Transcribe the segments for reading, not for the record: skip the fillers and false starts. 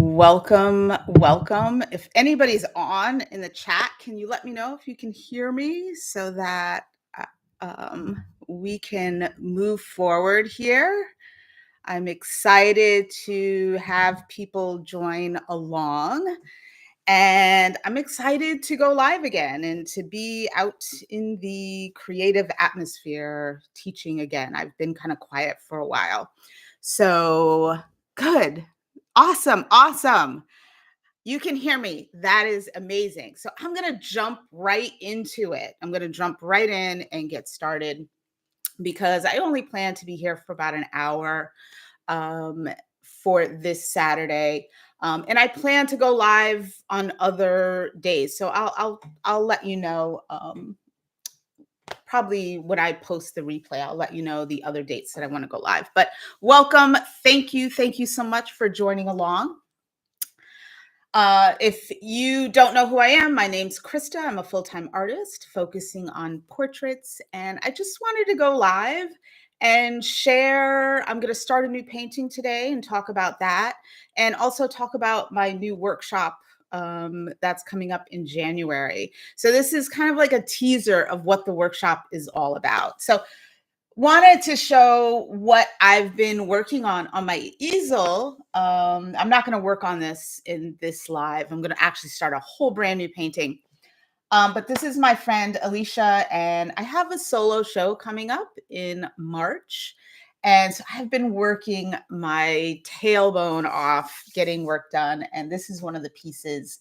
Welcome, welcome. If anybody's on in the chat, can you let me know if you can hear me so that we can move forward here? I'm excited to have people join along, and I'm excited to go live again and to be out in the creative atmosphere teaching again. I've been kind of quiet for a while. So, good. Awesome, awesome. You can hear me. That is amazing. So I'm going to jump right into it. I'm going to jump right in and get started because I only plan to be here for about an hour um, for this Saturday. And I plan to go live on other days. So I'll let you know probably when I post the replay, I'll let you know the other dates that I want to go live. But welcome. Thank you. Thank you so much for joining along. If you don't know who I am, my name's Krista. I'm a full-time artist focusing on portraits, and I just wanted to go live and share. I'm going to start a new painting today and talk about that, and also talk about my new workshop that's coming up in January. So this is kind of like a teaser of what the workshop is all about. So wanted to show what I've been working on my easel. I'm not going to work on this in this live. I'm going to actually start a whole brand new painting. But this is my friend Alicia, and I have a solo show coming up in March. And so I've been working my tailbone off getting work done. And this is one of the pieces.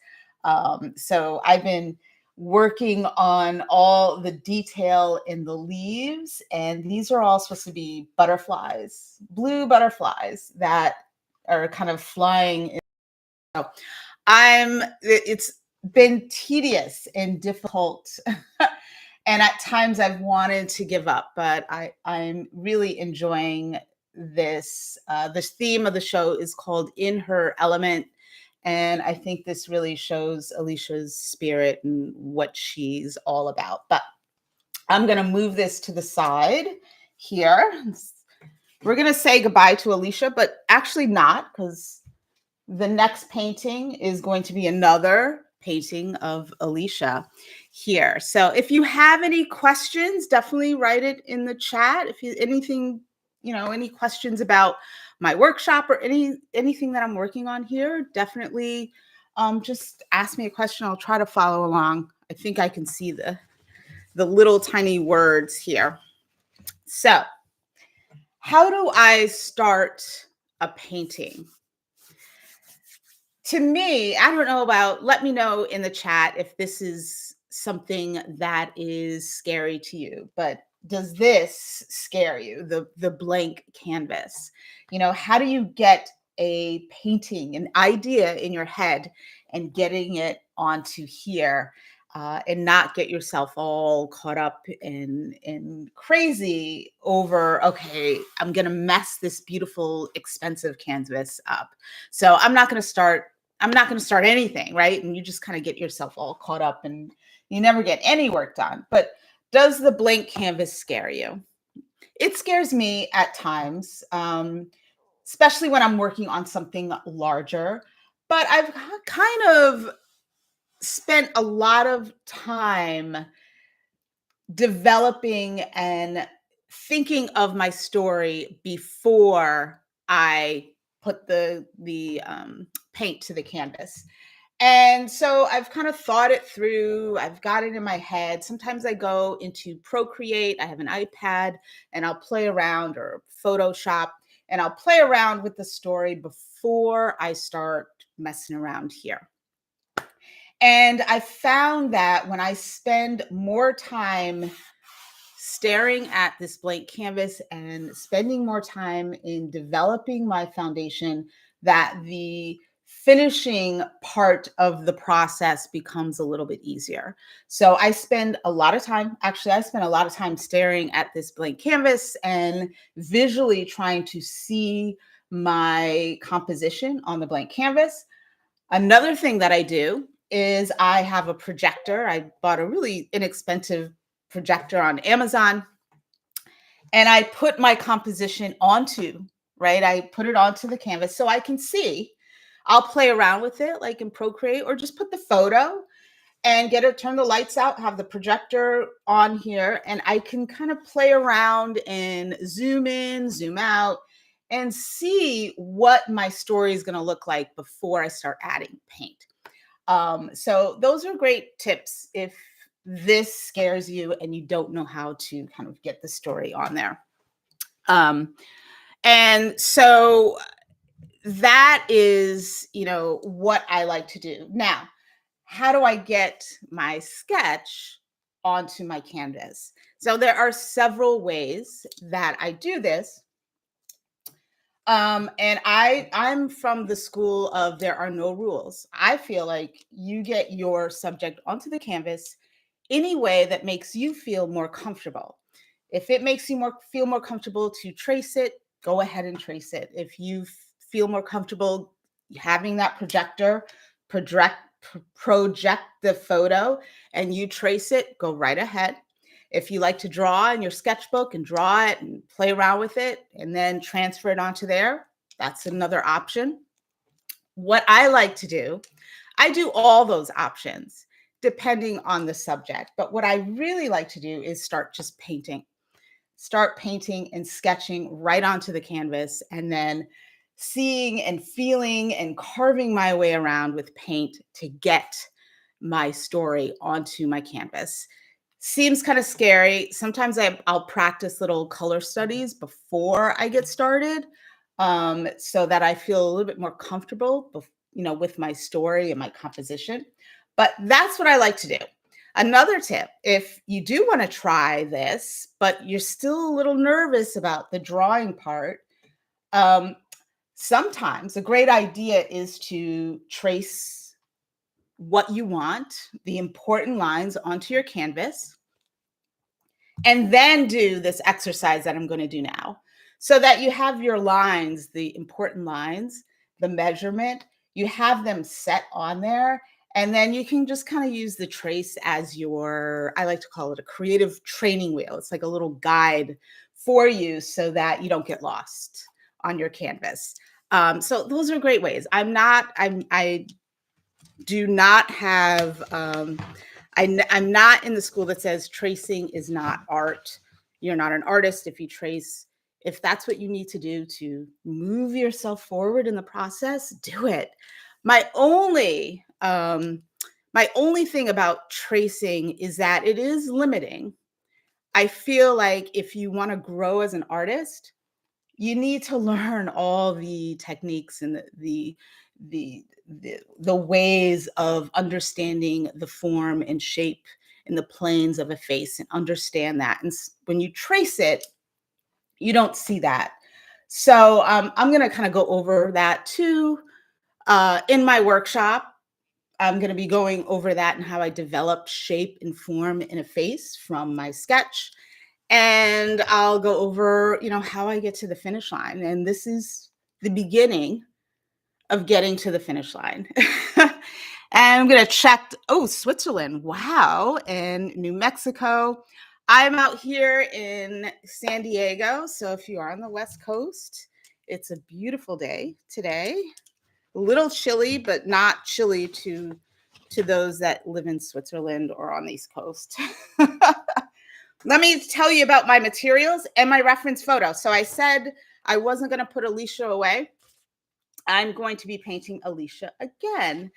So I've been working on all the detail in the leaves, and these are all supposed to be butterflies, blue butterflies that are kind of flying. So it's been tedious and difficult. And at times I've wanted to give up, but I'm really enjoying this. This theme of the show is called In Her Element. And I think this really shows Alicia's spirit and what she's all about. But I'm going to move this to the side here. We're going to say goodbye to Alicia, but actually not, because the next painting is going to be another painting of Alicia here. So if you have any questions, definitely write it in the chat. If you anything, any questions about my workshop or anything that I'm working on here, definitely just ask me a question. I'll try to follow along. I think I can see the little tiny words here. So how do I start a painting? To me, I don't know let me know in the chat if this is something that is scary to you, but does this scare you, the blank canvas? How do you get a painting, an idea in your head and getting it onto here and not get yourself all caught up in crazy over, okay, I'm going to mess this beautiful, expensive canvas up. So I'm not going to start anything, right? And you just kind of get yourself all caught up and you never get any work done. But does the blank canvas scare you? It scares me at times, especially when I'm working on something larger. But I've kind of spent a lot of time developing and thinking of my story before I put the paint to the canvas. And so I've kind of thought it through. I've got it in my head. Sometimes I go into ProCreate. I have an iPad and I'll play around, or Photoshop, and I'll play around with the story before I start messing around here. And I found that when I spend more time staring at this blank canvas and spending more time in developing my foundation, that the finishing part of the process becomes a little bit easier. So I spend a lot of time, staring at this blank canvas and visually trying to see my composition on the blank canvas. Another thing that I do is I have a projector. I bought a really inexpensive projector on Amazon, and I put my composition onto, right? I put it onto the canvas so I can see, I'll play around with it like in ProCreate, or just put the photo and turn the lights out, have the projector on here, and I can kind of play around and zoom in, zoom out, and see what my story is going to look like before I start adding paint. So those are great tips if this scares you and you don't know how to kind of get the story on there. And so that is, what I like to do. Now, how do I get my sketch onto my canvas? So there are several ways that I do this. And I'm from the school of there are no rules. I feel like you get your subject onto the canvas any way that makes you feel more comfortable. If it makes you feel more comfortable to trace it, go ahead and trace it. If you feel more comfortable having that projector project the photo and you trace it, go right ahead. If you like to draw in your sketchbook and draw it and play around with it and then transfer it onto there, that's another option. What I like to do, I do all those options depending on the subject. But what I really like to do is start painting and sketching right onto the canvas, and then seeing and feeling and carving my way around with paint to get my story onto my canvas. Seems kind of scary. Sometimes I'll practice little color studies before I get started, so that I feel a little bit more comfortable, with my story and my composition. But that's what I like to do. Another tip, if you do want to try this, but you're still a little nervous about the drawing part, sometimes a great idea is to trace what you want, the important lines, onto your canvas, and then do this exercise that I'm going to do now, so that you have your lines, the important lines, the measurement, you have them set on there. And then you can just kind of use the trace as I like to call it a creative training wheel. It's like a little guide for you so that you don't get lost on your canvas. So those are great ways. I do not have, I'm not in the school that says tracing is not art. You're not an artist if you trace. If that's what you need to do to move yourself forward in the process, do it. My only thing about tracing is that it is limiting. I feel like if you want to grow as an artist, you need to learn all the techniques and the ways of understanding the form and shape and the planes of a face, and understand that. And when you trace it, you don't see that. So I'm going to kind of go over that too in my workshop. I'm going to be going over that and how I develop shape and form in a face from my sketch. And I'll go over, how I get to the finish line. And this is the beginning of getting to the finish line. And I'm going to check, Switzerland. Wow. And New Mexico. I'm out here in San Diego. So if you are on the West Coast, it's a beautiful day today. A little chilly, but not chilly to those that live in Switzerland or on the East Coast. Let me tell you about my materials and my reference photo. So I said I wasn't going to put Alicia away. I'm going to be painting Alicia again.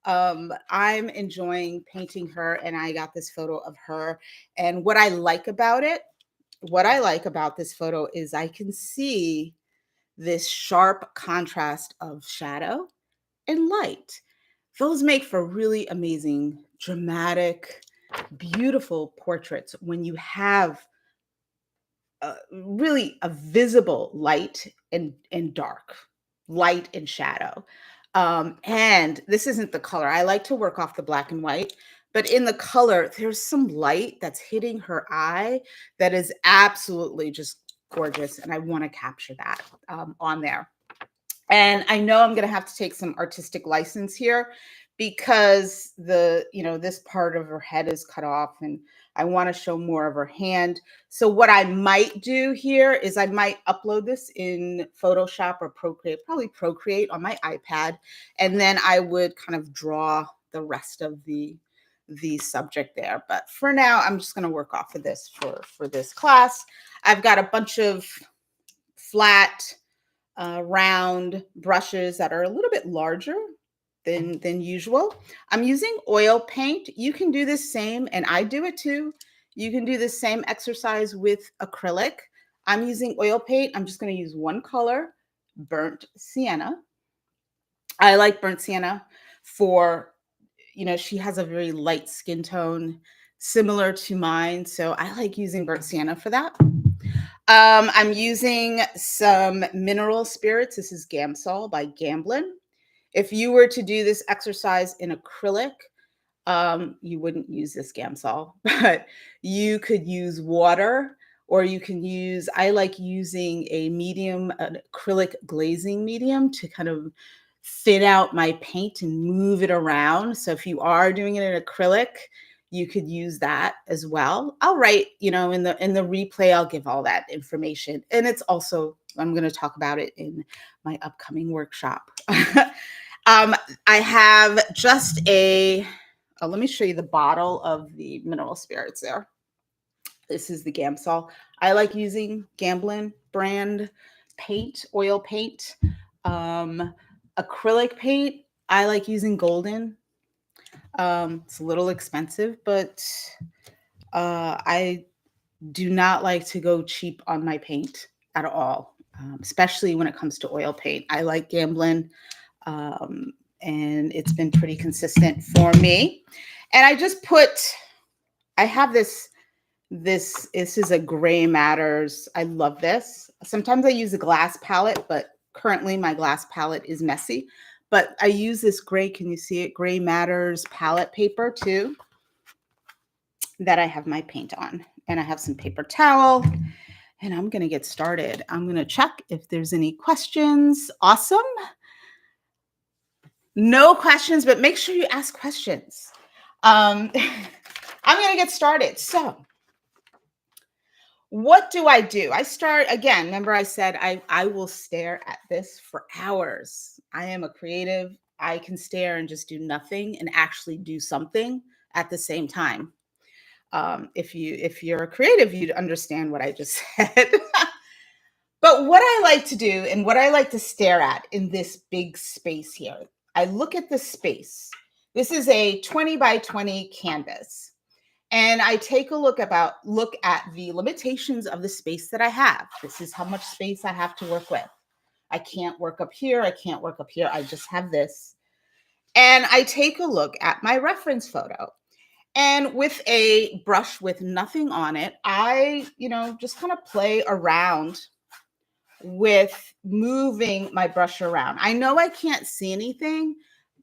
I'm enjoying painting her, and I got this photo of her. And what I like about this photo is I can see this sharp contrast of shadow and light. Those make for really amazing, dramatic, beautiful portraits when you have really a visible light and dark, light and shadow. And this isn't the color. I like to work off the black and white, but in the color, there's some light that's hitting her eye that is absolutely just gorgeous. And I want to capture that on there. And I know I'm going to have to take some artistic license here, because this part of her head is cut off and I want to show more of her hand. So what I might do here is I might upload this in Photoshop or Procreate, probably Procreate on my iPad, and then I would kind of draw the rest of the subject there. But for now, I'm just going to work off of this for this class. I've got a bunch of flat round brushes that are a little bit larger than usual. I'm using oil paint. You can do the same, and I do it too. You can do the same exercise with acrylic. I'm using oil paint. I'm just going to use one color, burnt sienna. I like burnt sienna for, she has a very light skin tone similar to mine. So I like using burnt sienna for that. I'm using some mineral spirits. This is Gamsol by Gamblin. If you were to do this exercise in acrylic, you wouldn't use this Gamsol, but you could use water, or you can use, I like using a medium, an acrylic glazing medium to kind of thin out my paint and move it around. So if you are doing it in acrylic, you could use that as well. I'll write, in the replay, I'll give all that information. And it's also, I'm going to talk about it in my upcoming workshop. I have just let me show you the bottle of the mineral spirits there. This is the Gamsol. I like using Gamblin brand paint, oil paint. Acrylic paint, I like using Golden. It's a little expensive, but I do not like to go cheap on my paint at all, especially when it comes to oil paint. I like Gamblin, and it's been pretty consistent for me. And I have this is a Gray Matters. I love this. Sometimes I use a glass palette, but currently my glass palette is messy. But I use this gray, can you see it? Gray Matters palette paper too, that I have my paint on. And I have some paper towel, and I'm going to get started. I'm going to check if there's any questions. Awesome. No questions, but make sure you ask questions. I'm going to get started. So what do? I start again. Remember I said I will stare at this for hours. I am a creative. I can stare and just do nothing and actually do something at the same time. If you're a creative, you'd understand what I just said. But what I like to do and what I like to stare at in this big space here, I look at the space. This is a 20 by 20 canvas. And I take a look at the limitations of the space that I have. This is how much space I have to work with. I can't work up here. I can't work up here. I just have this. And I take a look at my reference photo. And with a brush with nothing on it, I, just kind of play around with moving my brush around. I know I can't see anything,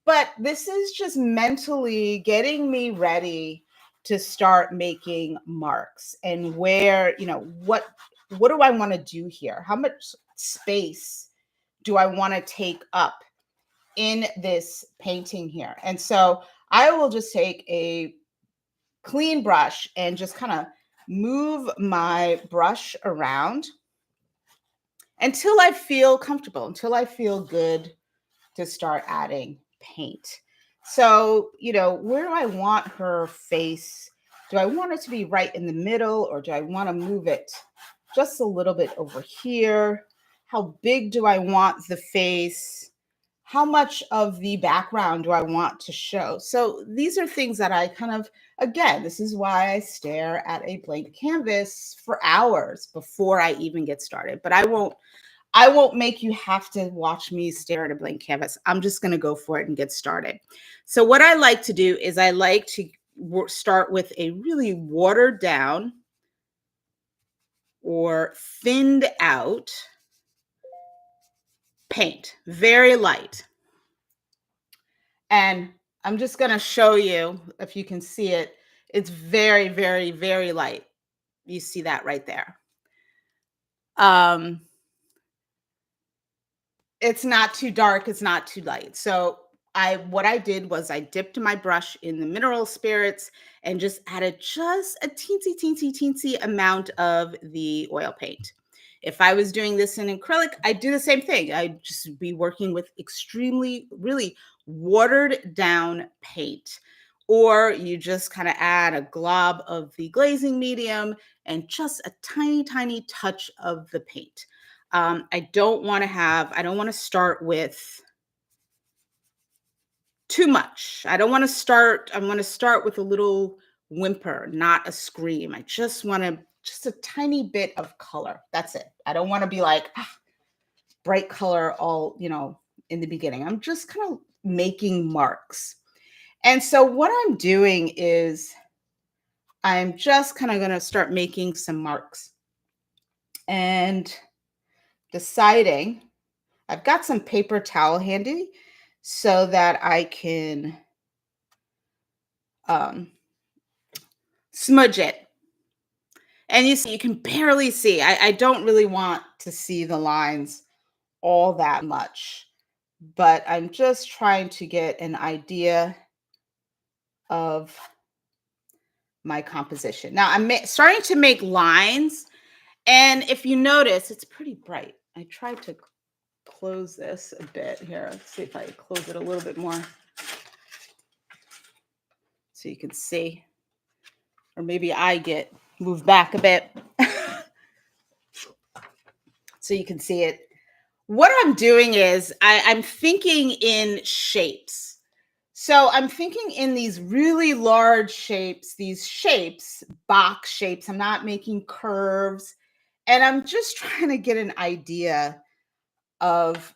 but this is just mentally getting me ready to start making marks and where, what do I want to do here? How much space do I want to take up in this painting here? And so I will just take a clean brush and just kind of move my brush around until I feel comfortable, until I feel good to start adding paint. So, where do I want her face? Do I want it to be right in the middle, or do I want to move it just a little bit over here? How big do I want the face? How much of the background do I want to show? So these are things that I again, this is why I stare at a blank canvas for hours before I even get started. But I won't make you have to watch me stare at a blank canvas. I'm just going to go for it and get started. So what I like to do is I like to start with a really watered down or thinned out paint, very light. And I'm just going to show you if you can see it. It's very, very, very light. You see that right there. It's not too dark. It's not too light. So what I did was I dipped my brush in the mineral spirits and just added just a teensy, teensy, teensy amount of the oil paint. If I was doing this in acrylic, I'd do the same thing. I'd just be working with extremely, really watered down paint. Or you just kind of add a glob of the glazing medium and just a tiny, tiny touch of the paint. I don't want to start with too much. I don't want to start, I want to start with a little whimper, not a scream. I just want to, just a tiny bit of color. That's it. I don't want to be like bright color all, in the beginning. I'm just kind of making marks. And so what I'm doing is I'm just kind of going to start making some marks and deciding. I've got some paper towel handy so that I can smudge it. And you see, you can barely see. I don't really want to see the lines all that much, but I'm just trying to get an idea of my composition. Now I'm starting to make lines, and if you notice, it's pretty bright. I tried to close this a bit here. Let's see if I close it a little bit more so you can see. Or maybe I get moved back a bit so you can see it. What I'm doing is I'm thinking in shapes. So I'm thinking in these really large shapes, box shapes. I'm not making curves. And I'm just trying to get an idea of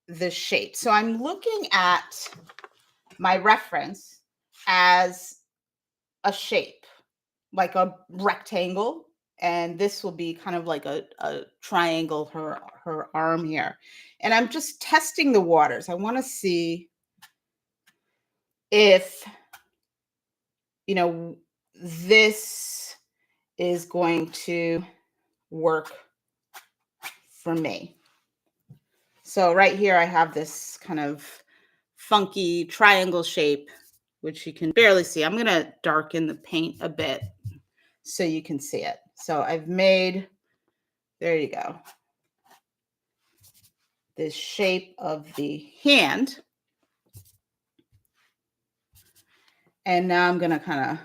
the shape. So I'm looking at my reference as a shape, like a rectangle. And this will be kind of like a triangle, her arm here. And I'm just testing the waters. I want to see if, this is going to work for me. So right here, I have this kind of funky triangle shape, which you can barely see. I'm going to darken the paint a bit so you can see it. So I've made, there you go, this shape of the hand. And now I'm going to kind of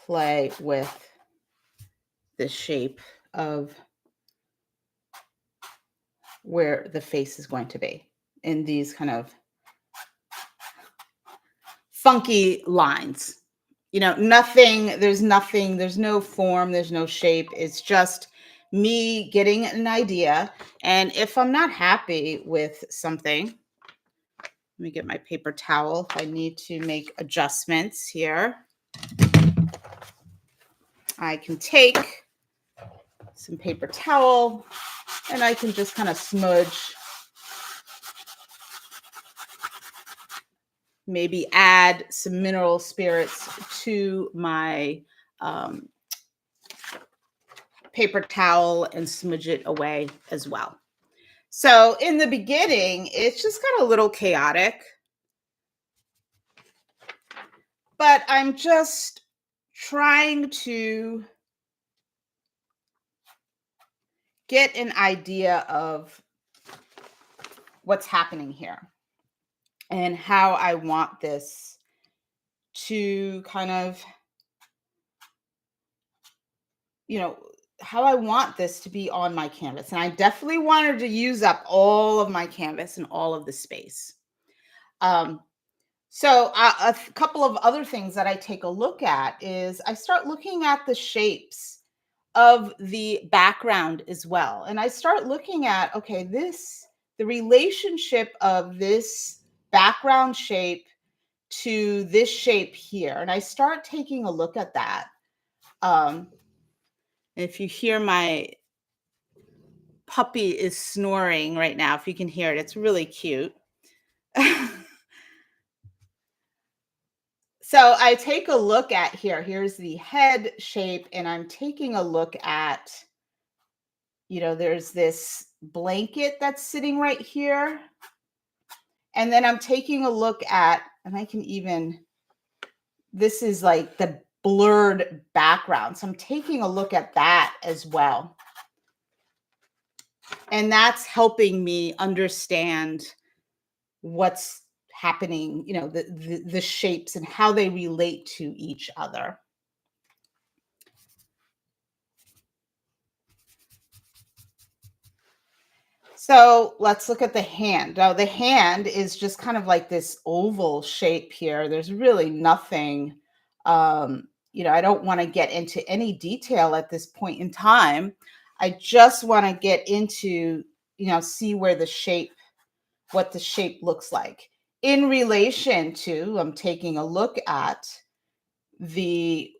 play with the shape of where the face is going to be in these kind of funky lines. There's no form, there's no shape. It's just me getting an idea. And if I'm not happy with something, let me get my paper towel. If I need to make adjustments here, I can take some paper towel and I can just kind of smudge, maybe add some mineral spirits to my paper towel and smudge it away as well. So in the beginning, it's just got a little chaotic, but I'm just trying to get an idea of what's happening here and how I want this to kind of, how I want this to be on my canvas. And I definitely wanted to use up all of my canvas and all of the space. So a couple of other things that I take a look at is I start looking at the shapes of the background as well. And I start looking at, okay, the relationship of this background shape to this shape here. And I start taking a look at that. If you hear my puppy is snoring right now, if you can hear it, it's really cute. So I take a look at here's the head shape, and I'm taking a look at, there's this blanket that's sitting right here. And then I'm taking a look at, and I can even, this is like the blurred background. So I'm taking a look at that as well. And that's helping me understand what's happening, you know, the shapes and how they relate to each other. So let's look at the hand. Now, the hand is just kind of like this oval shape here. There's really nothing, I don't want to get into any detail at this point in time. I just want to get into, see where the shape, what the shape looks like in relation to, I'm taking a look at the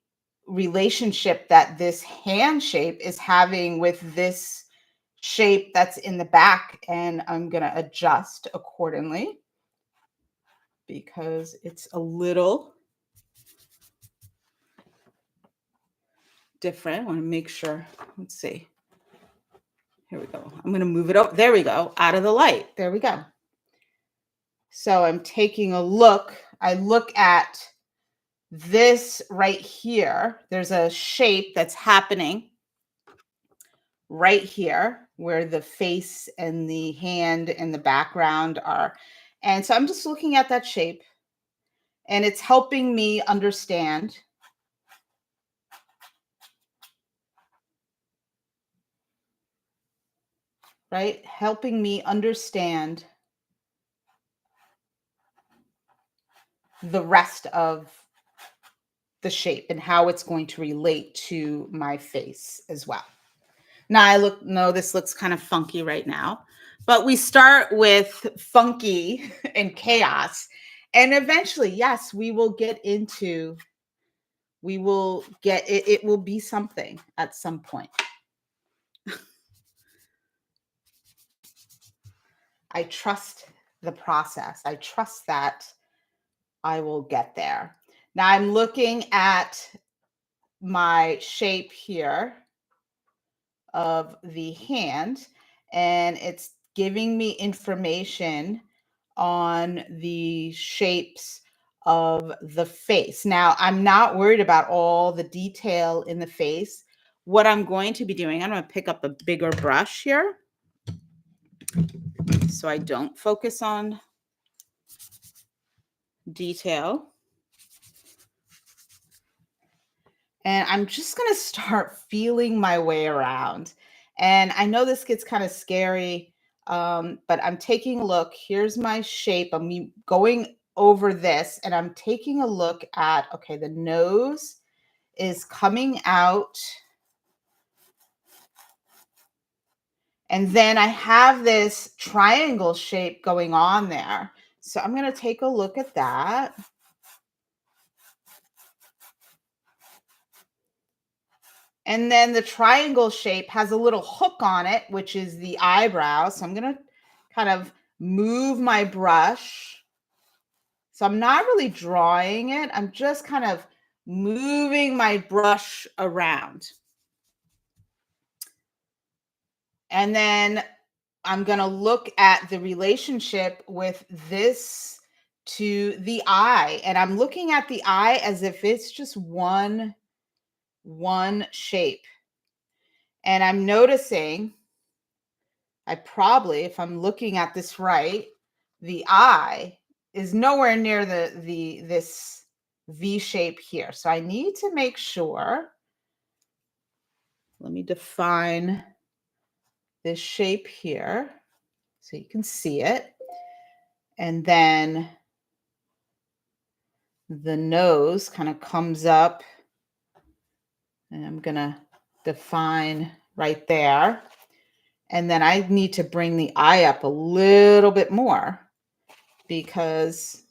relationship that this hand shape is having with this shape that's in the back, and I'm going to adjust accordingly because it's a little different. I want to make sure. Let's see. Here we go. I'm going to move it up. There we go. Out of the light. There we go. So I'm taking a look. I look at this right here. There's a shape that's happening right here where the face and the hand and the background are. And so I'm just looking at that shape, and it's helping me understand, right? Helping me understand the rest of the shape and how it's going to relate to my face as well. Now this looks kind of funky right now, but we start with funky and chaos. And eventually, yes, we will get it will be something at some point. I trust the process. I trust that I will get there. Now I'm looking at my shape here of the hand, and it's giving me information on the shapes of the face. Now, I'm not worried about all the detail in the face. What I'm going to be doing, I'm going to pick up a bigger brush here so I don't focus on detail. And I'm just going to start feeling my way around. And I know this gets kind of scary, but I'm taking a look. Here's my shape. I'm going over this, and I'm taking a look at, okay, the nose is coming out. And then I have this triangle shape going on there. So I'm going to take a look at that. And then the triangle shape has a little hook on it, which is the eyebrow. So I'm going to kind of move my brush. So I'm not really drawing it. I'm just kind of moving my brush around. And then I'm going to look at the relationship with this to the eye. And I'm looking at the eye as if it's just one shape. And I'm noticing, if I'm looking at this right, the eye is nowhere near this V shape here. So I need to make sure. Let me define this shape here so you can see it. And then the nose kind of comes up, and I'm going to define right there. And then I need to bring the eye up a little bit more because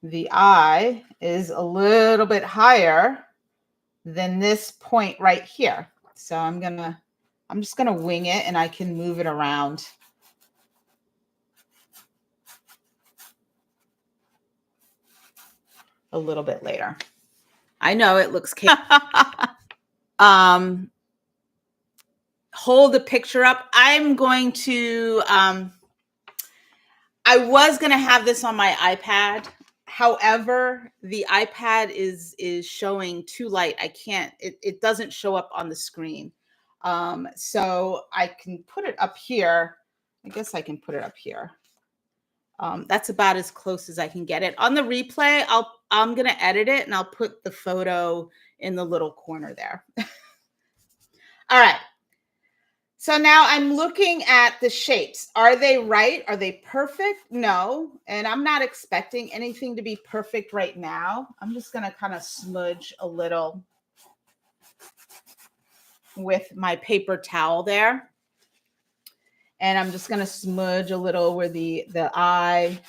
the eye is a little bit higher than this point right here. So I'm just going to wing it, and I can move it around a little bit later. I know it looks hold the picture up. I'm going to I was gonna have this on my iPad. However, the iPad is showing too light. I can't, it doesn't show up on the screen. So I can put it up here. I guess I can put it up here. That's about as close as I can get it. On the replay, I'm gonna edit it and I'll put the photo in the little corner there. All right. So now I'm looking at the shapes. Are they right? Are they perfect? No. And I'm not expecting anything to be perfect right now. I'm just going to kind of smudge a little with my paper towel there. And I'm just going to smudge a little over the eye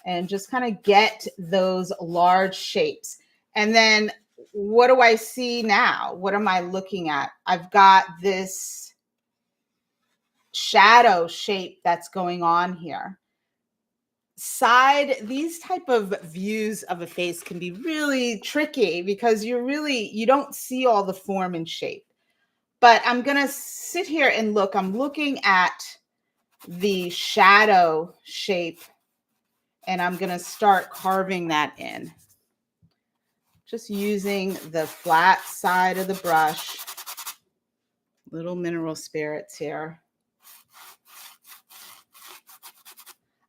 and just kind of get those large shapes. And then what do I see now? What am I looking at? I've got this shadow shape that's going on here. These type of views of a face can be really tricky because you don't see all the form and shape. But I'm going to sit here and look. I'm looking at the shadow shape and I'm going to start carving that in. Just using the flat side of the brush. Little mineral spirits here.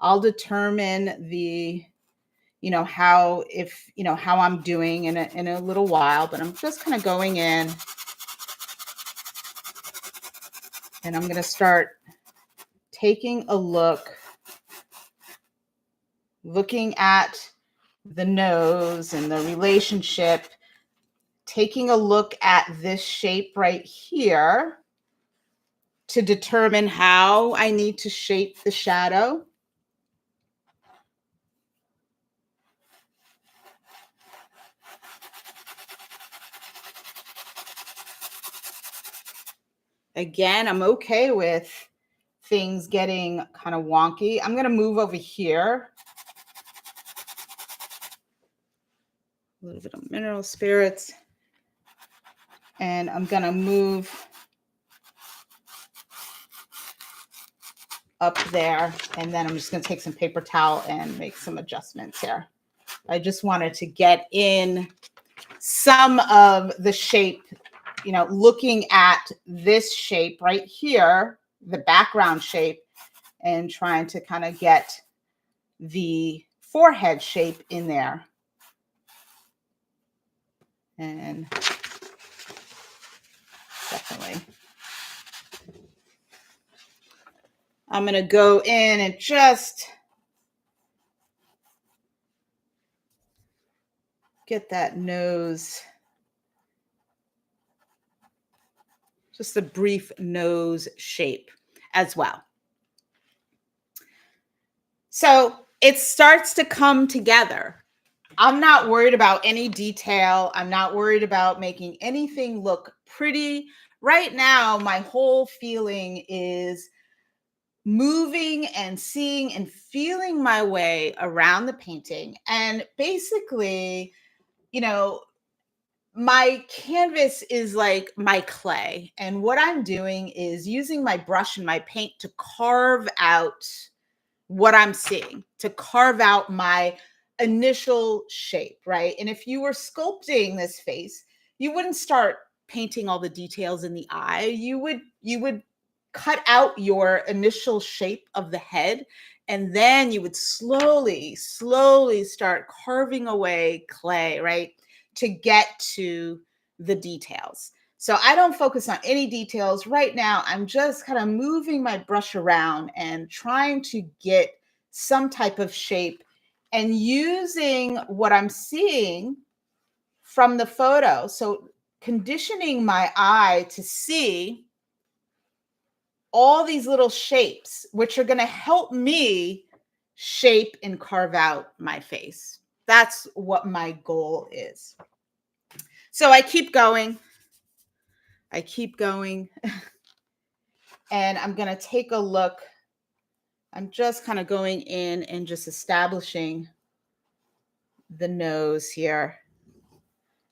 I'll determine how I'm doing in a little while, but I'm just kind of going in and I'm going to start taking a looking at the nose and the relationship, taking a look at this shape right here to determine how I need to shape the shadow. Again, I'm okay with things getting kind of wonky. I'm going to move over here. A little bit of mineral spirits. And I'm going to move up there. And then I'm just going to take some paper towel and make some adjustments here. I just wanted to get in some of the shape, looking at this shape right here, the background shape, and trying to kind of get the forehead shape in there. And definitely, I'm going to go in and just get that nose, just a brief nose shape as well. So it starts to come together. I'm not worried about any detail. I'm not worried about making anything look pretty. Right now, my whole feeling is moving and seeing and feeling my way around the painting. And basically, my canvas is like my clay. And what I'm doing is using my brush and my paint to carve out what I'm seeing, to carve out my initial shape, right? And if you were sculpting this face, you wouldn't start painting all the details in the eye. You would cut out your initial shape of the head, and then you would slowly start carving away clay, right? To get to the details. So I don't focus on any details right now. I'm just kind of moving my brush around and trying to get some type of shape and using what I'm seeing from the photo. So conditioning my eye to see all these little shapes, which are going to help me shape and carve out my face. That's what my goal is. So I keep going. And I'm going to take a look. I'm just kind of going in and just establishing the nose here.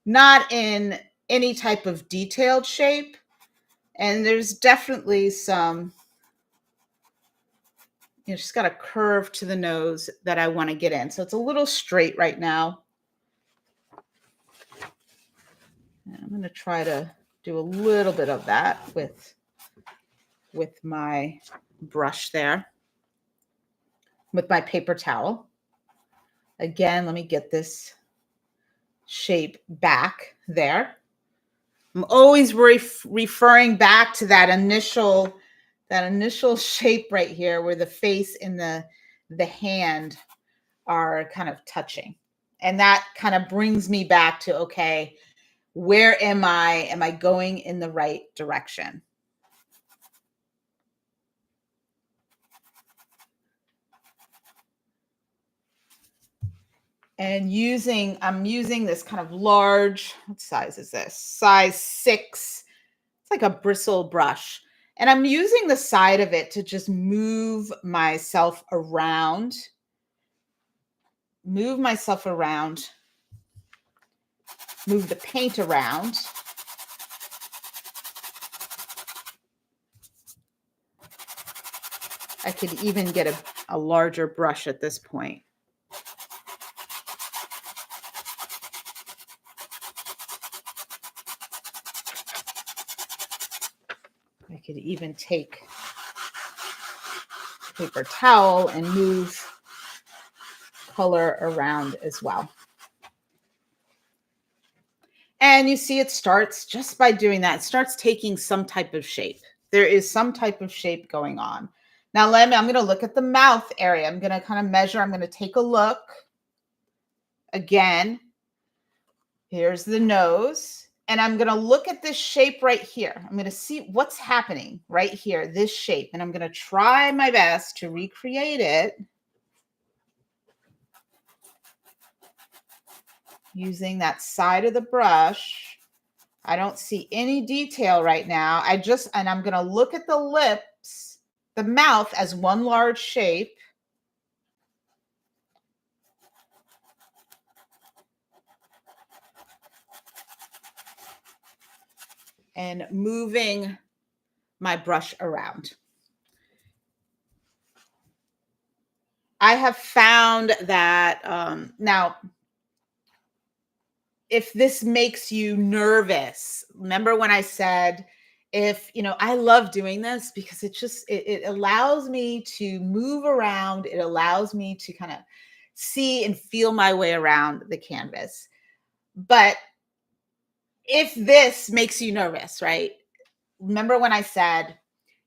Not in any type of detailed shape. And there's definitely some, Just got a curve to the nose that I want to get in. So it's a little straight right now. And I'm going to try to do a little bit of that with my brush there, with my paper towel. Again, let me get this shape back there. I'm always referring back to that initial shape right here where the face and the hand are kind of touching. And that kind of brings me back to, okay, where am I? Am I going in the right direction? And I'm using this kind of large, what size is this? Size 6. It's like a bristle brush. And I'm using the side of it to just move myself around. Move the paint around. I could even get a larger brush at this point. I could even take a paper towel and move color around as well. And you see it starts just by doing that. It starts taking some type of shape. There is some type of shape going on. Now I'm going to look at the mouth area. I'm going to kind of measure. I'm going to take a look. Again, here's the nose. And I'm going to look at this shape right here. I'm going to see what's happening right here, this shape. And I'm going to try my best to recreate it using that side of the brush. I don't see any detail right now. And I'm going to look at the lips, the mouth as one large shape. And moving my brush around. I have found that now, if this makes you nervous, remember when I said, I love doing this because it allows me to move around. It allows me to kind of see and feel my way around the canvas. But if this makes you nervous, right? Remember when I said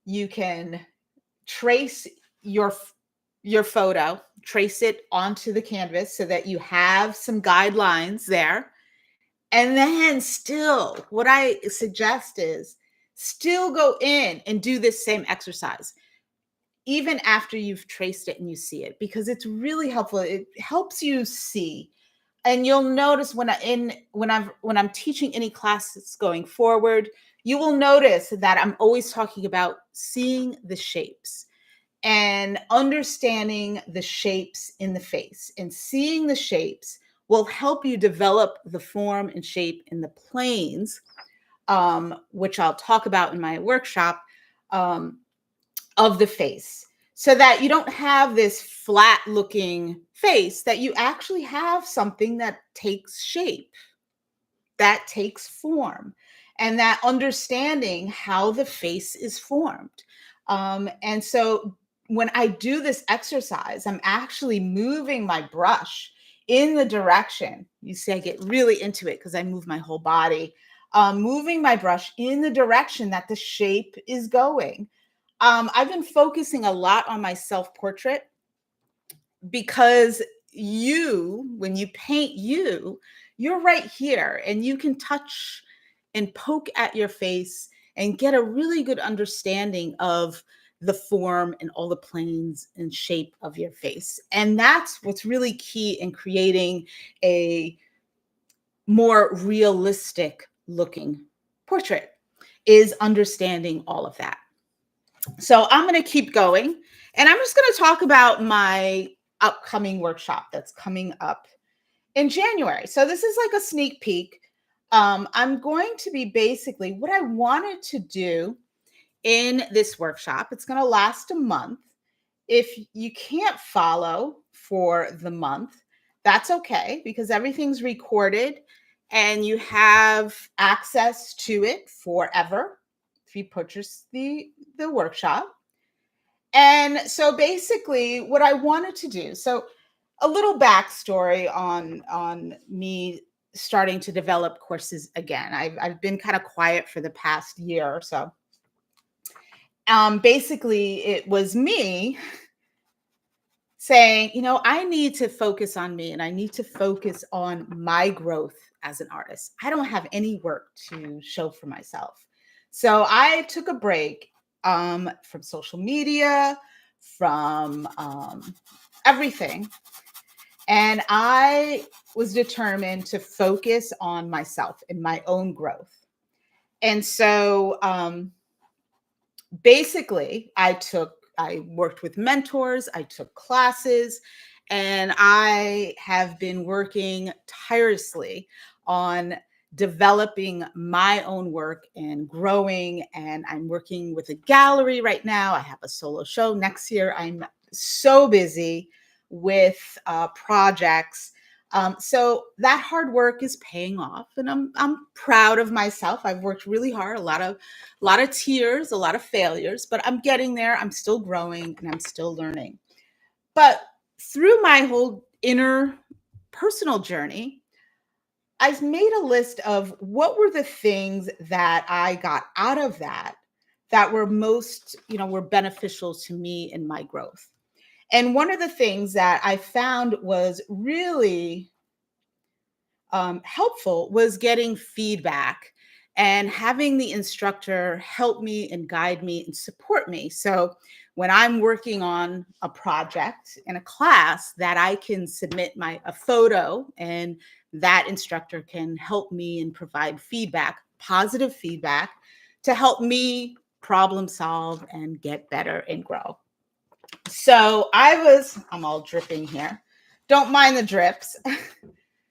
you can trace your photo, trace it onto the canvas so that you have some guidelines there. And then still, what I suggest is still go in and do this same exercise, even after you've traced it and you see it, because it's really helpful. It helps you see. And you'll notice when I'm teaching any classes going forward, you will notice that I'm always talking about seeing the shapes and understanding the shapes in the face. And seeing the shapes will help you develop the form and shape in the planes, which I'll talk about in my workshop, of the face, so that you don't have this flat looking face, that you actually have something that takes shape, that takes form, and that understanding how the face is formed. And so when I do this exercise, I'm actually moving my brush in the direction. You see, I get really into it because I move my whole body, moving my brush in the direction that the shape is going. I've been focusing a lot on my self-portrait because when you paint you're right here and you can touch and poke at your face and get a really good understanding of the form and all the planes and shape of your face. And that's what's really key in creating a more realistic looking portrait, is understanding all of that. So I'm going to keep going, and I'm just going to talk about my upcoming workshop that's coming up in January. So this is like a sneak peek. I'm going to be basically what I wanted to do in this workshop. It's going to last a month, If you can't follow for the month, that's okay because everything's recorded and you have access to it forever if you purchase the workshop. And so basically what I wanted to do, so a little backstory on me starting to develop courses again. I've been kind of quiet for the past year or so. Basically, it was me saying, I need to focus on me and I need to focus on my growth as an artist. I don't have any work to show for myself. So I took a break from social media, from everything. And I was determined to focus on myself and my own growth. And so basically I worked with mentors, I took classes, and I have been working tirelessly on developing my own work and growing. And I'm working with a gallery right now. I have a solo show next year. I'm so busy with projects. So that hard work is paying off, and I'm proud of myself. I've worked really hard, a lot of tears, a lot of failures, but I'm getting there. I'm still growing and I'm still learning. But through my whole inner personal journey, I've made a list of what were the things that I got out of that were most, were beneficial to me in my growth. And one of the things that I found was really helpful was getting feedback and having the instructor help me and guide me and support me. So when I'm working on a project in a class, that I can submit a photo and that instructor can help me and provide feedback, positive feedback, to help me problem solve and get better and grow. So I'm all dripping here. Don't mind the drips.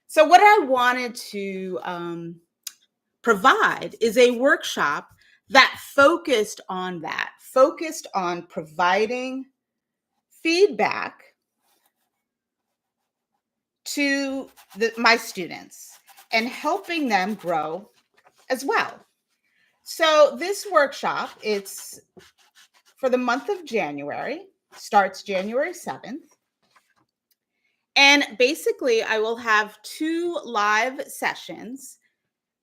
So what I wanted to provide is a workshop that focused on providing feedback to my students and helping them grow as well. So this workshop, it's for the month of January, starts January 7th. And basically, I will have 2 live sessions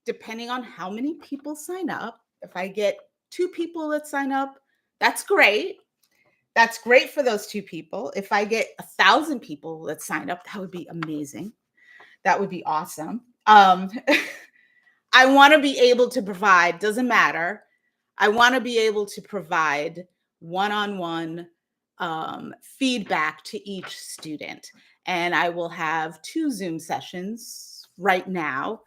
depending on how many people sign up. If I get 2 people that sign up, that's great. That's great for those 2 people. If I get 1,000 people that sign up, that would be amazing. That would be awesome. I want to be able to provide, doesn't matter. I want to be able to provide one-on-one feedback to each student. And I will have 2 Zoom sessions right now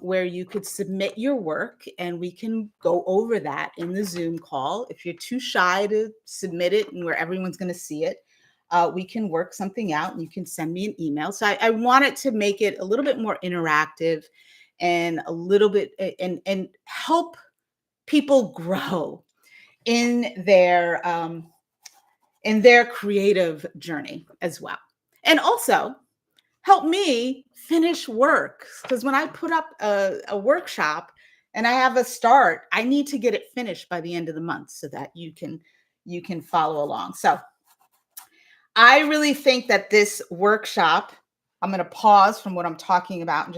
where you could submit your work and we can go over that in the Zoom call. If you're too shy to submit it and where everyone's going to see it, we can work something out and you can send me an email. So I wanted to make it a little bit more interactive and a little bit and help people grow in their creative journey as well. And also help me finish work, because when I put up a workshop and I have a start, I need to get it finished by the end of the month so that you can follow along. So I really think that this workshop, I'm going to pause from what I'm talking about and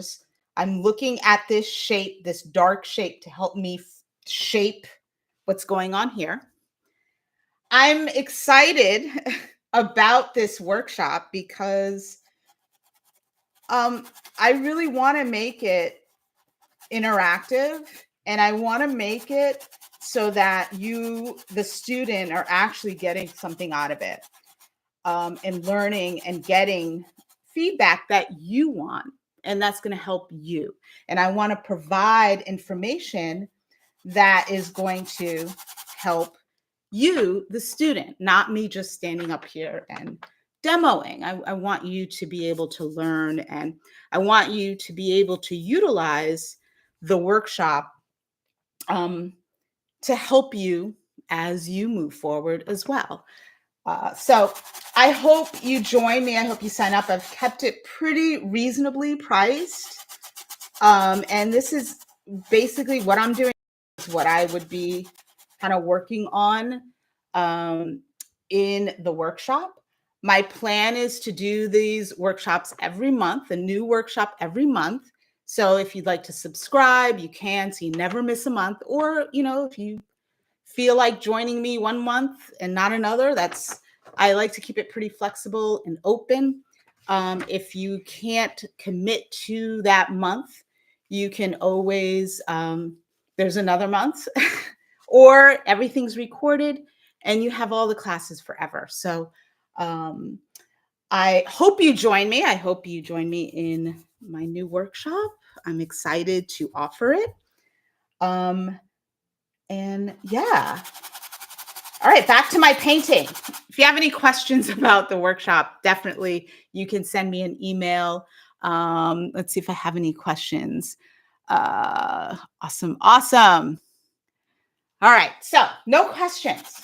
I'm looking at this shape, this dark shape, to help me shape what's going on here. I'm excited about this workshop because I really want to make it interactive, and I want to make it so that you, the student, are actually getting something out of it, and learning and getting feedback that you want, and that's going to help you. And I want to provide information that is going to help you, the student, not me just standing up here and demoing. I want you to be able to learn, and I want you to be able to utilize the workshop to help you as you move forward as well. So I hope you join me. I hope you sign up. I've kept it pretty reasonably priced. And this is basically what I'm doing, is what I would be kind of working on um, in the workshop. My plan is to do these workshops every month, a new workshop every month. So if you'd like to subscribe, you can, so you never miss a month. Or, if you feel like joining me one month and not another, I like to keep it pretty flexible and open. If you can't commit to that month, you can always, there's another month, or everything's recorded and you have all the classes forever. So um, I hope you join me. I hope you join me in my new workshop. I'm excited to offer it. And yeah. All right, back to my painting. If you have any questions about the workshop, definitely you can send me an email. Let's see if I have any questions. Awesome. All right, so no questions.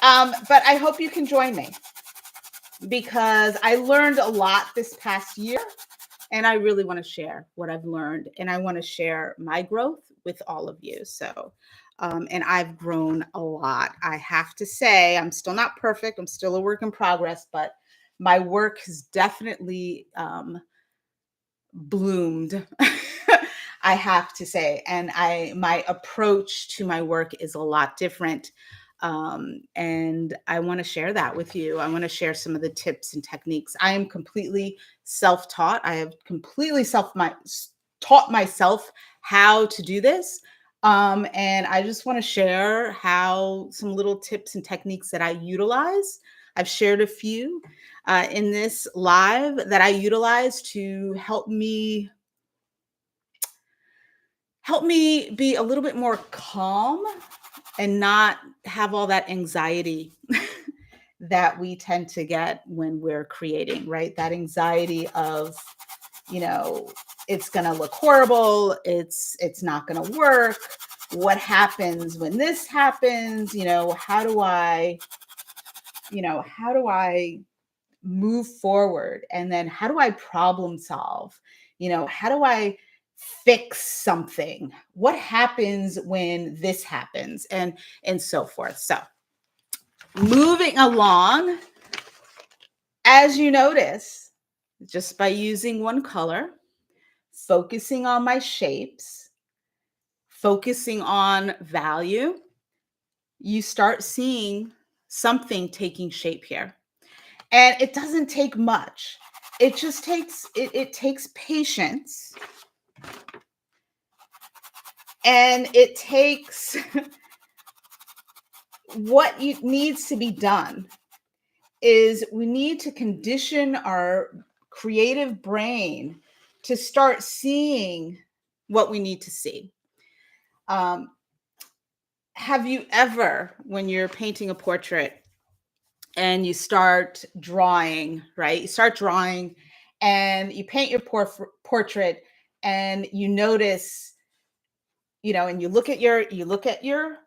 But I hope you can join me, because I learned a lot this past year, and I really want to share what I've learned, and I want to share my growth with all of you. So, and I've grown a lot. I have to say, I'm still not perfect. I'm still a work in progress, but my work has definitely bloomed. I have to say, and my approach to my work is a lot different. And I want to share that with you. I want to share some of the tips and techniques. I am completely self-taught. I have completely taught myself how to do this. And I just want to share how some little tips and techniques that I utilize. I've shared a few in this live that I utilize to help me be a little bit more calm and not have all that anxiety that we tend to get when we're creating, right? That anxiety of, you know, it's going to look horrible, it's not going to work. What happens when this happens? How do I move forward? And then how do I problem solve? How do I fix something? What happens when this happens? And so forth. So moving along, as you notice, just by using one color, focusing on my shapes, focusing on value, you start seeing something taking shape here. And it doesn't take much. It just takes patience, and it takes what needs to be done is we need to condition our creative brain to start seeing what we need to see. Have you ever, when you're painting a portrait and you start drawing, right? You start drawing and you paint your portrait, and you notice, and you look at your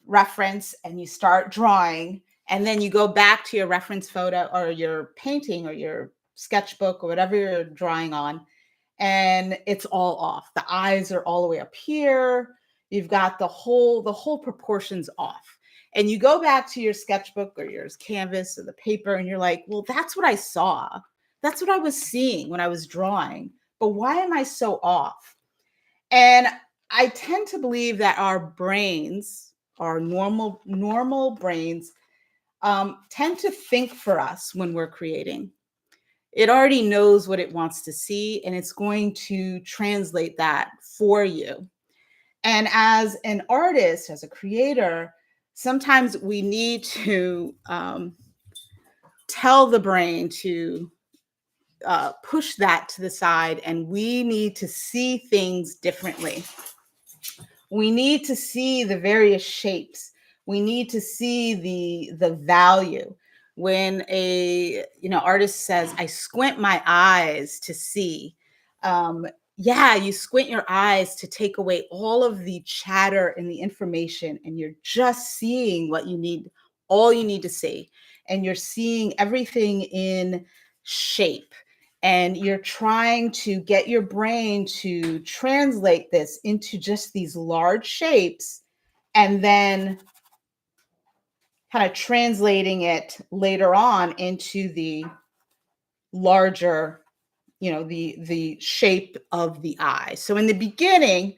reference and you start drawing, and then you go back to your reference photo or your painting or your sketchbook or whatever you're drawing on, and it's all off. The eyes are all the way up here. You've got the whole proportions off. And you go back to your sketchbook or your canvas or the paper, and you're like, well, that's what I saw. That's what I was seeing when I was drawing. But why am I so off? And I tend to believe that our brains, our normal brains, tend to think for us when we're creating. It already knows what it wants to see, and it's going to translate that for you. And as an artist, as a creator, sometimes we need to tell the brain to push that to the side, and we need to see things differently. We need to see the various shapes. We need to see the value. When a artist says, I squint my eyes to see, yeah, you squint your eyes to take away all of the chatter and the information, and you're just seeing what you need all you need to see. And you're seeing everything in shape. And you're trying to get your brain to translate this into just these large shapes, and then kind of translating it later on into the larger, the shape of the eye. So in the beginning,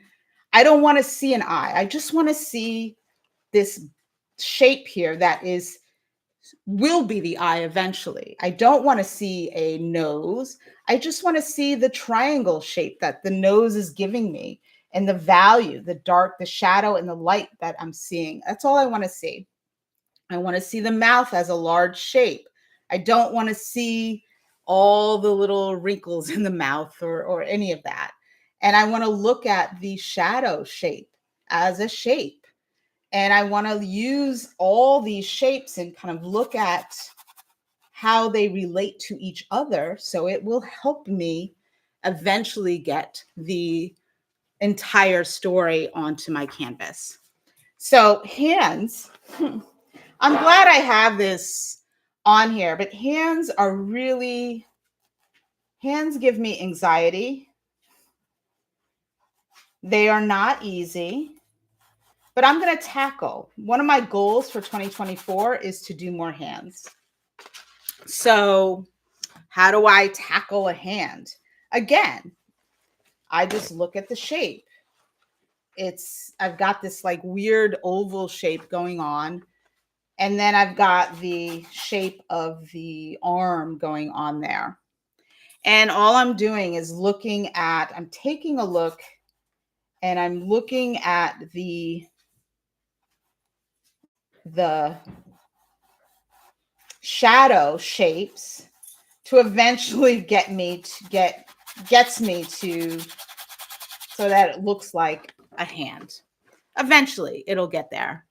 I don't want to see an eye. I just want to see this shape here that is will be the eye eventually. I don't want to see a nose. I just want to see the triangle shape that the nose is giving me, and the value, the dark, the shadow, and the light that I'm seeing. That's all I want to see. I want to see the mouth as a large shape. I don't want to see all the little wrinkles in the mouth, or any of that. And I want to look at the shadow shape as a shape. And I want to use all these shapes and kind of look at how they relate to each other. So it will help me eventually get the entire story onto my canvas. So hands, I'm glad I have this on here, but hands give me anxiety. They are not easy, but I'm going to tackle. One of my goals for 2024 is to do more hands. So how do I tackle a hand? Again, I just look at the shape. I've got this like weird oval shape going on. And then I've got the shape of the arm going on there. And all I'm doing is I'm taking a look, and I'm looking at the shadow shapes to eventually gets me to so that it looks like a hand. Eventually it'll get there.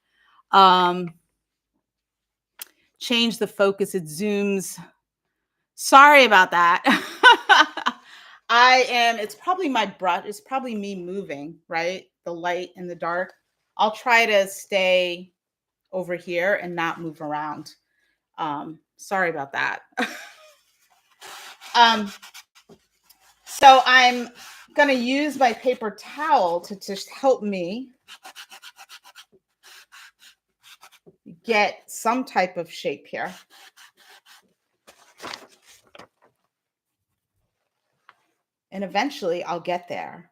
Change the focus. It zooms. Sorry about that. It's probably my brush. It's probably me moving, right? The light and the dark. I'll try to stay over here and not move around. Sorry about that. So I'm going to use my paper towel to just help me get some type of shape here. And eventually I'll get there.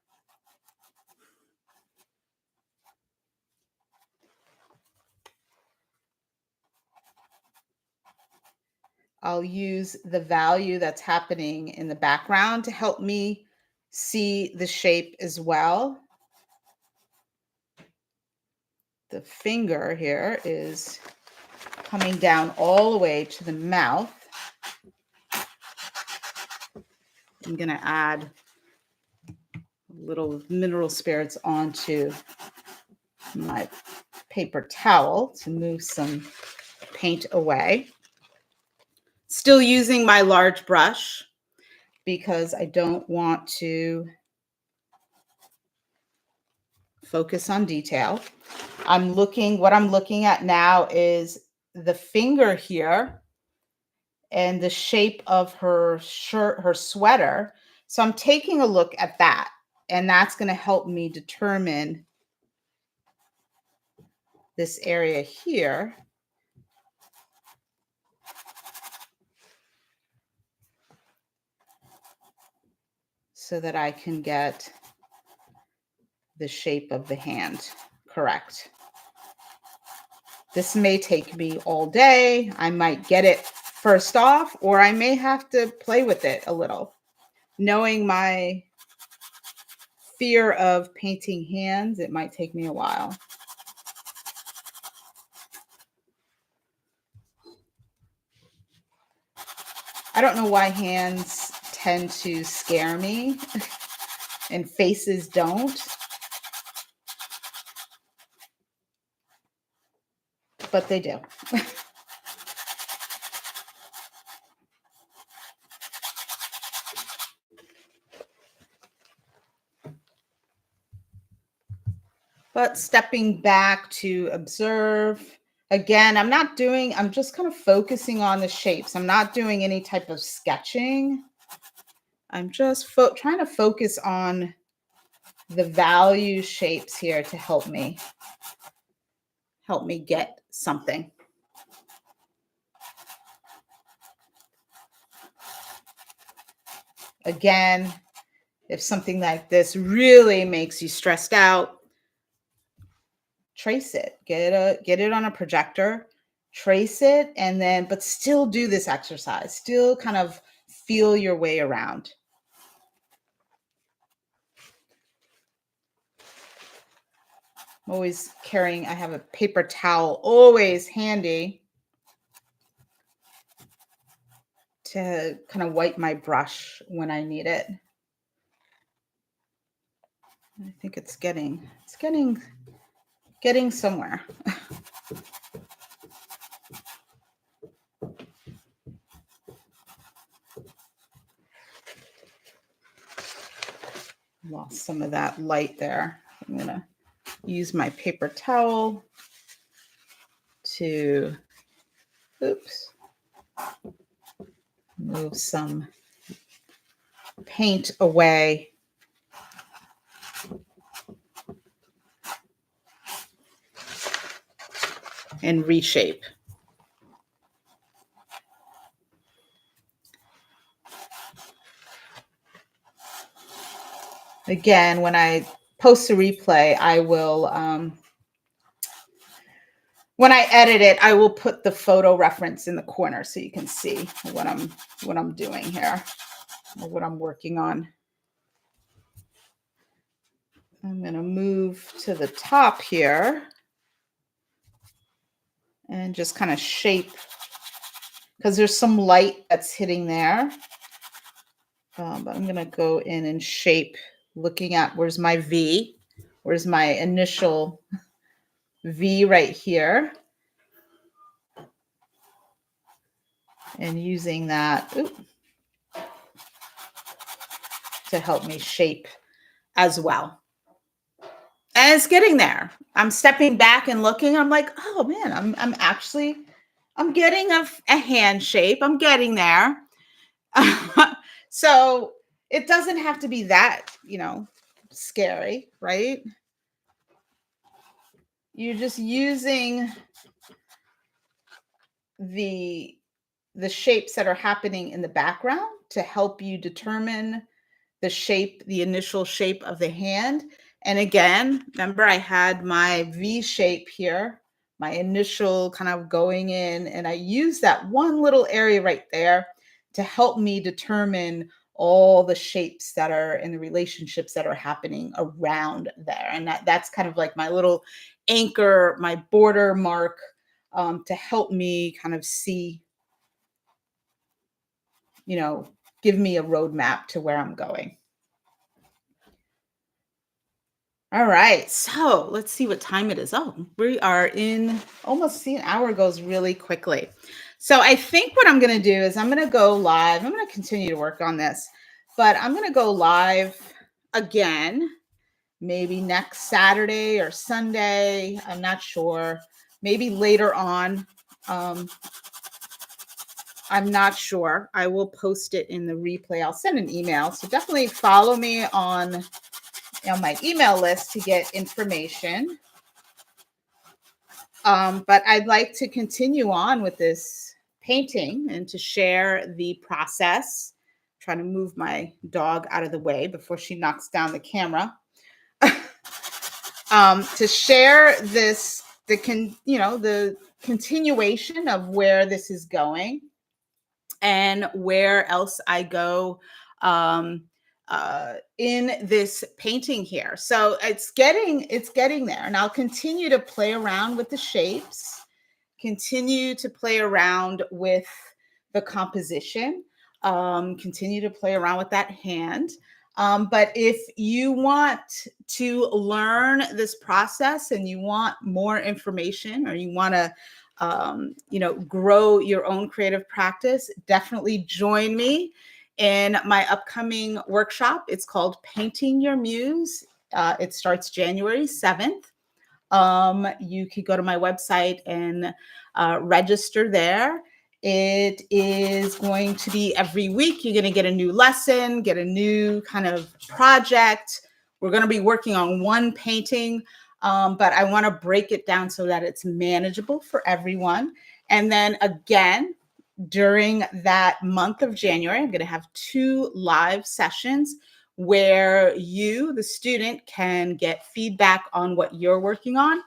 I'll use the value that's happening in the background to help me see the shape as well. The finger here is coming down all the way to the mouth. I'm going to add a little mineral spirits onto my paper towel to move some paint away. Still using my large brush because I don't want to focus on detail. What I'm looking at now is the finger here and the shape of her shirt, her sweater. So I'm taking a look at that, and that's going to help me determine this area here. So that I can get the shape of the hand correct. This may take me all day. I might get it first off, or I may have to play with it a little. Knowing my fear of painting hands, it might take me a while. I don't know why hands tend to scare me and faces don't, but they do. But stepping back to observe, Again, I'm just kind of focusing on the shapes. I'm not doing any type of sketching. I'm just trying to focus on the value shapes here to help me get something. Again, if something like this really makes you stressed out, trace it. Get it on a projector, trace it, and then but still do this exercise. Still kind of feel your way around. I'm always carrying, I have a paper towel always handy to kind of wipe my brush when I need it. I think it's getting somewhere. Lost some of that light there. I'm gonna use my paper towel to, oops, move some paint away. And reshape. Again, when I post a replay, I will, when I edit it, I will put the photo reference in the corner so you can see what I'm doing here, or what I'm working on. I'm going to move to the top here and just kind of shape, because there's some light that's hitting there. But I'm going to go in and shape, looking at where's my V, where's my initial V right here. And using that to help me shape as well. And it's getting there. I'm stepping back and looking. I'm like, oh man, I'm getting a hand shape. I'm getting there. So it doesn't have to be that, scary, right? You're just using the shapes that are happening in the background to help you determine the shape, the initial shape of the hand. And again, remember I had my V shape here, my initial kind of going in, and I used that one little area right there to help me determine all the shapes that are in the relationships that are happening around there. And that's kind of like my little anchor, my border mark, to help me kind of see, give me a roadmap to where I'm going. All right, so let's see what time it is. Oh, we are in almost, see, an hour goes really quickly. So I think what I'm going to do is I'm going to go live. I'm going to continue to work on this, but I'm going to go live again, maybe next Saturday or Sunday. I'm not sure. Maybe later on. I'm not sure. I will post it in the replay. I'll send an email. So definitely follow me on my email list to get information. But I'd like to continue on with this painting and to share the process. I'm trying to move my dog out of the way before she knocks down the camera. To share this, the continuation of where this is going and where else I go in this painting here. So it's getting there, and I'll continue to play around with the shapes, continue to play around with the composition, continue to play around with that hand. But if you want to learn this process and you want more information, or you want to grow your own creative practice, definitely join me in my upcoming workshop. It's called Painting Your Muse. It starts January 7th. You could go to my website and register there. It is going to be every week. You're going to get a new lesson, get a new kind of project. We're going to be working on one painting, but I want to break it down so that it's manageable for everyone. And then again, during that month of January, I'm going to have 2 live sessions where you, the student, can get feedback on what you're working on.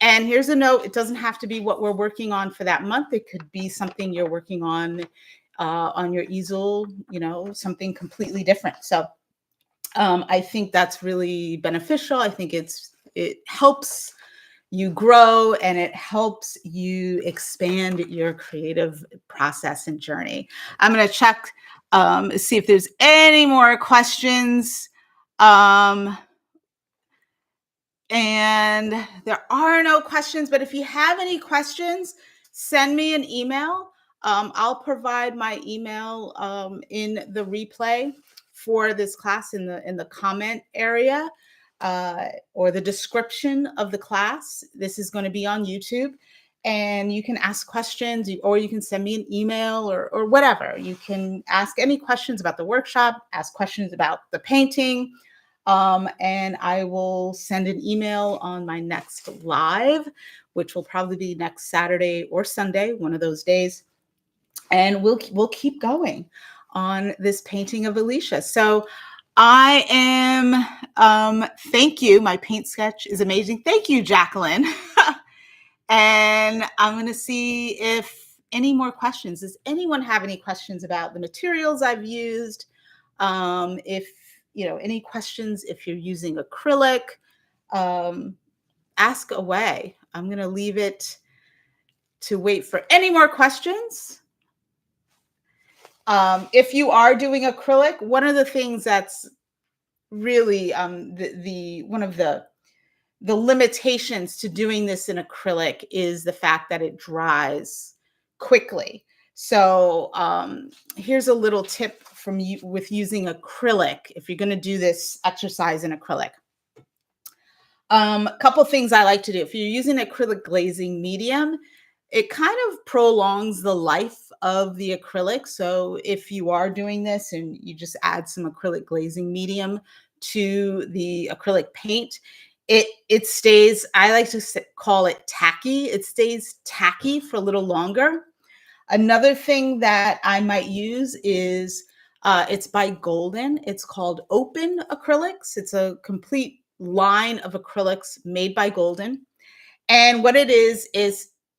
And here's a note, it doesn't have to be what we're working on for that month. It could be something you're working on your easel, something completely different. So I think that's really beneficial. I think it helps you grow and it helps you expand your creative process and journey. I'm going to check, see if there's any more questions. And there are no questions, but if you have any questions, send me an email. I'll provide my email in the replay for this class in the comment area or the description of the class. This is going to be on YouTube, and you can ask questions, or you can send me an email or whatever. You can ask any questions about the workshop, ask questions about the painting. And I will send an email on my next live, which will probably be next Saturday or Sunday, one of those days. And we'll keep going on this painting of Alicia. So I am, thank you. My paint sketch is amazing. Thank you, Jacqueline. And I'm going to see if any more questions. Does anyone have any questions about the materials I've used? If any questions, if you're using acrylic, ask away. I'm going to leave it to wait for any more questions. If you are doing acrylic, one of the things that's really one of the limitations to doing this in acrylic is the fact that it dries quickly. So here's a little tip from you with using acrylic if you're going to do this exercise in acrylic. A couple things I like to do. If you're using acrylic glazing medium, it kind of prolongs the life of the acrylic. So if you are doing this and you just add some acrylic glazing medium to the acrylic paint, it stays, I like to call it tacky. It stays tacky for a little longer. Another thing that I might use is it's by Golden. It's called Open Acrylics. It's a complete line of acrylics made by Golden. And what it is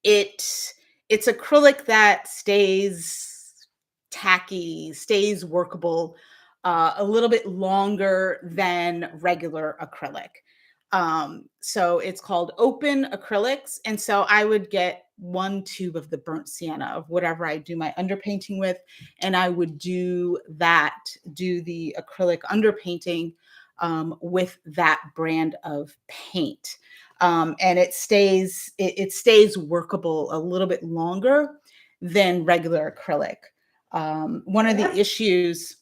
it's acrylic that stays tacky, stays workable a little bit longer than regular acrylic. So it's called Open Acrylics. And so I would get 1 tube of the burnt sienna of whatever I do my underpainting with, and I would do the acrylic underpainting with that brand of paint. And it stays workable a little bit longer than regular acrylic. One of the issues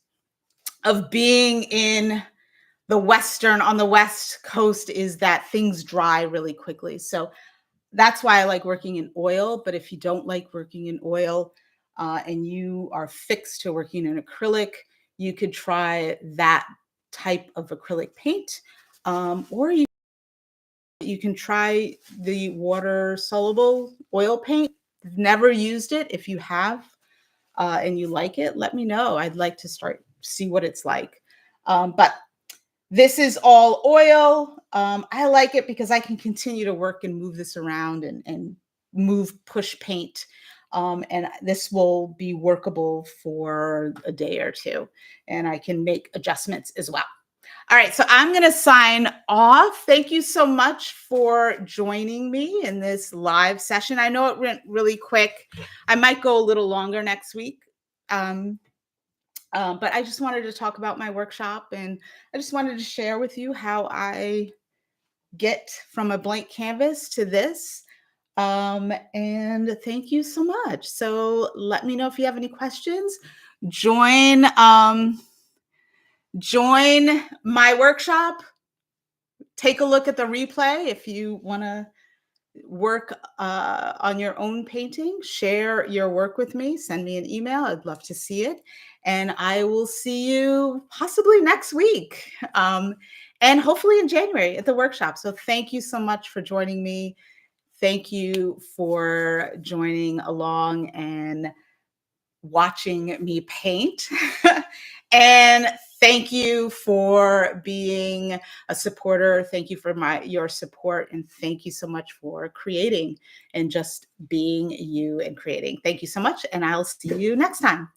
of being on the West Coast is that things dry really quickly. So that's why I like working in oil. But if you don't like working in oil and you are fixed to working in acrylic, you could try that type of acrylic paint, or you can try the water soluble oil paint. I've never used it. If you have and you like it, let me know. I'd like to see what it's like. But this is all oil. I like it because I can continue to work and move this around and push paint. And this will be workable for a day or two, and I can make adjustments as well. All right, so I'm going to sign off. Thank you so much for joining me in this live session. I know it went really quick. I might go a little longer next week. But I just wanted to talk about my workshop, and I just wanted to share with you how I get from a blank canvas to this. And thank you so much. So let me know if you have any questions. Join my workshop. take a look at the replay if you want to work on your own painting. Share your work with me. Send me an email. I'd love to see it. And I will see you possibly next week, and hopefully in January at the workshop. So thank you so much for joining me. Thank you for joining along and watching me paint. And thank you for being a supporter. Thank you for your support. And thank you so much for creating and just being you and creating. Thank you so much. And I'll see you next time.